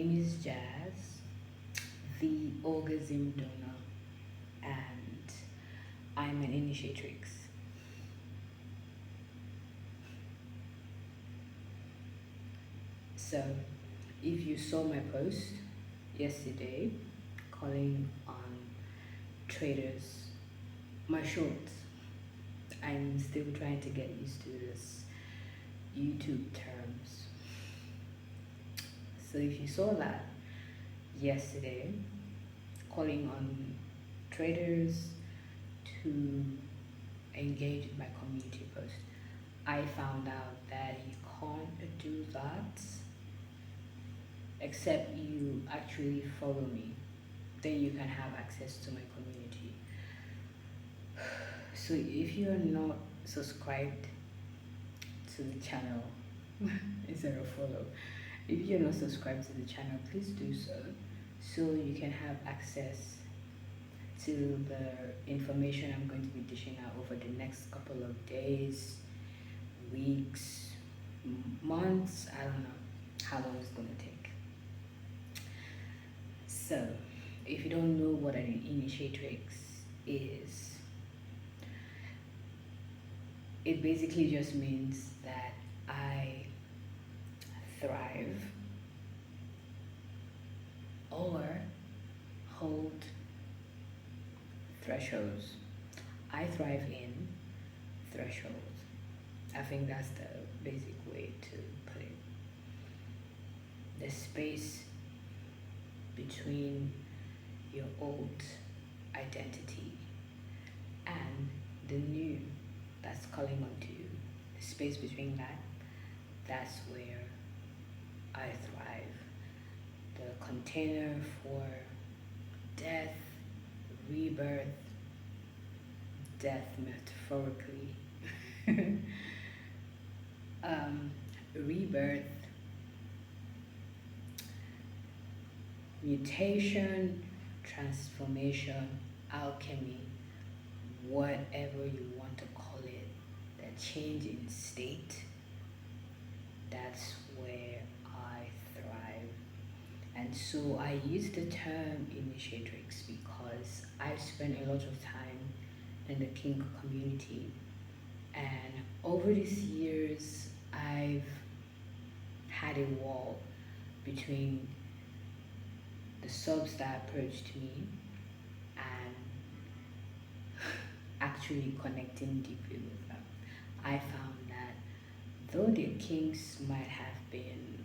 name is Jazz, the orgasm donor, and I'm an initiatrix. So, if you saw my post yesterday calling on traders, my shorts, I'm still trying to get used to this YouTube terms. So, if you saw that yesterday, calling on traders to engage in my community post, I found out that you can't do that except you actually follow me. Then you can have access to my community. So if you're not subscribed to the channel, instead of follow, if you're not subscribed to the channel, please do so, so you can have access to the information I'm going to be dishing out over the next couple of days, weeks, months. I don't know how long it's going to take. So if you don't know what an initiatrix is, it basically just means that I thrive or hold thresholds. I thrive in thresholds. I think that's the basic way to put it. The space between your old identity and the new that's calling onto you. The space between that, that's where I thrive. The container for death, rebirth, death metaphorically, rebirth, mutation, transformation, alchemy, whatever you want to call it, the change in state, that's where I thrive. And so I use the term initiatrix because I've spent a lot of time in the kink community, and over these years I've had a wall between the subs that approached me and actually connecting deeply with them. I found that though the kinks might have been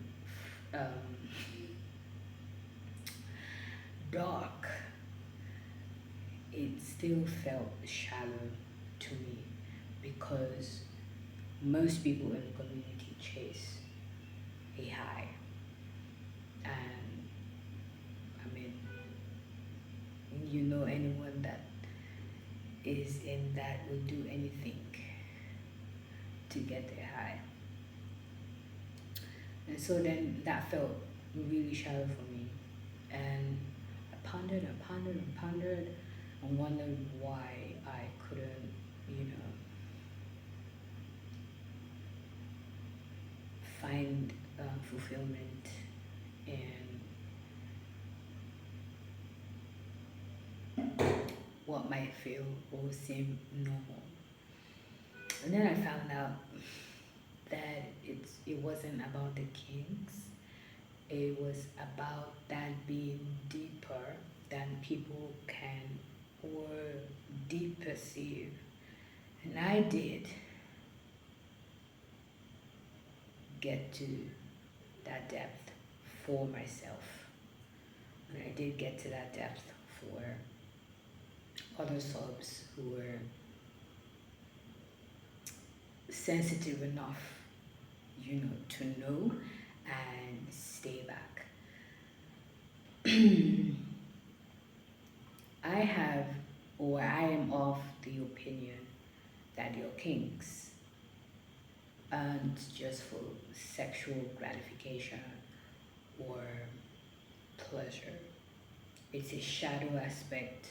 dark, it still felt shallow to me because most people in the community chase a high. And I mean, you know, anyone that is in that will do anything to get their high. And so then that felt really shallow for me. And I pondered and pondered and pondered and wondered why I couldn't, find fulfillment in what might feel or seem normal. And then I found out that it wasn't about the kinks. It was about that being deeper than people can or deep perceive. And I did get to that depth for myself. And I did get to that depth for other subs who were sensitive enough, to know and stay back. I am of the opinion that your kinks aren't just for sexual gratification or pleasure. It's a shadow aspect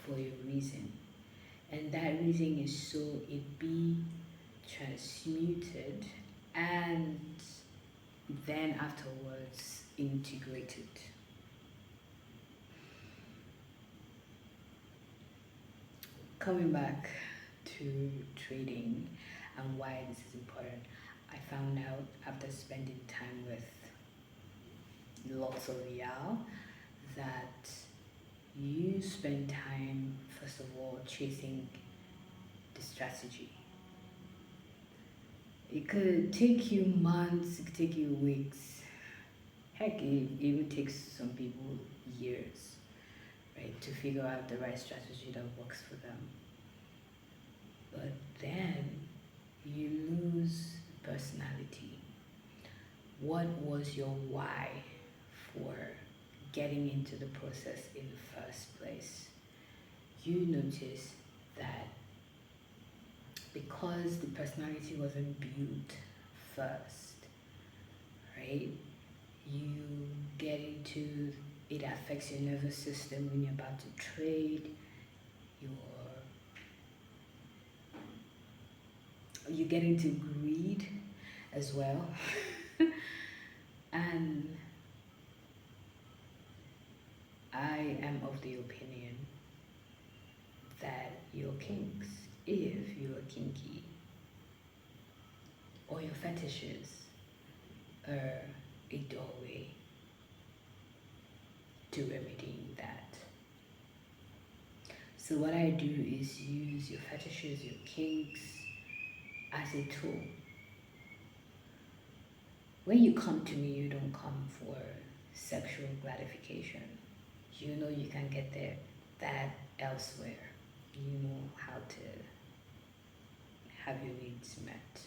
for a reason. And that reason is so it be transmuted and then afterwards integrated. Coming back to trading and why this is important, I found out after spending time with lots of y'all that you spend time, first of all, chasing the strategy. It could take you months, it could take you weeks, heck, it even takes some people years, right, to figure out the right strategy that works for them. But then you lose personality. What was your why for getting into the process in the first place? You notice that because the personality wasn't built first, right? You get into it affects your nervous system when you're about to trade. Your you get into greed as well, and I am of the opinion that your kinks, if you are kinky, or your fetishes are a doorway to remedying that. So what I do is use your fetishes, your kinks as a tool. When you come to me, you don't come for sexual gratification. You know you can get there that elsewhere. You know how to have your needs met.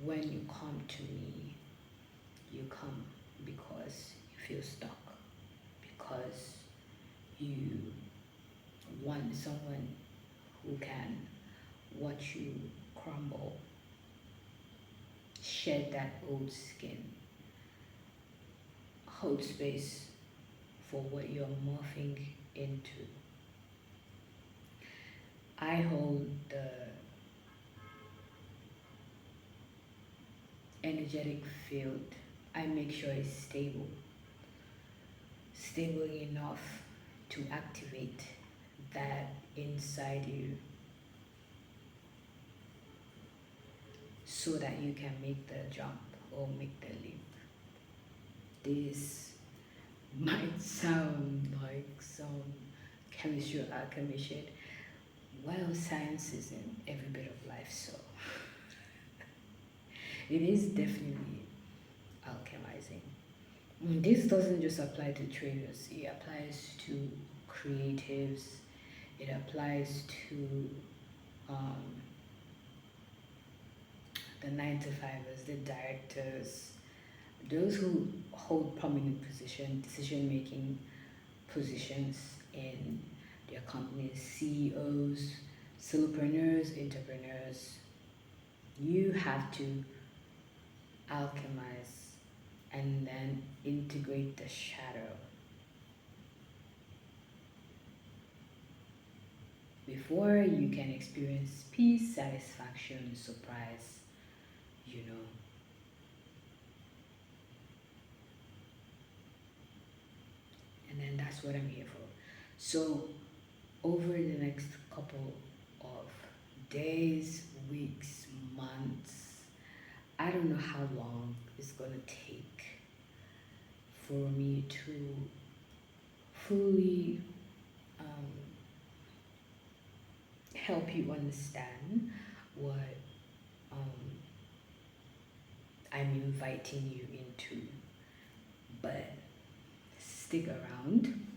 When you come to me, you come because you feel stuck, because you want someone who can watch you crumble, shed that old skin, hold space for what you're morphing into. I hold the energetic field. I make sure it's stable, stable enough to activate that inside you so that you can make the jump or make the leap. This might sound like some chemistry or alchemy shit. Well, science is in every bit of life, so it is definitely alchemizing. This doesn't just apply to traders, it applies to creatives, it applies to um, the 9 to 5ers, the directors, those who hold prominent decision making positions in their companies, CEOs, solopreneurs, entrepreneurs. You have to alchemize and then integrate the shadow before you can experience peace, satisfaction, surprise, you know. And then that's what I'm here for. So, over the next couple of days, weeks, months, I don't know how long it's gonna take for me to fully um, help you understand what um, I'm inviting you into. But stick around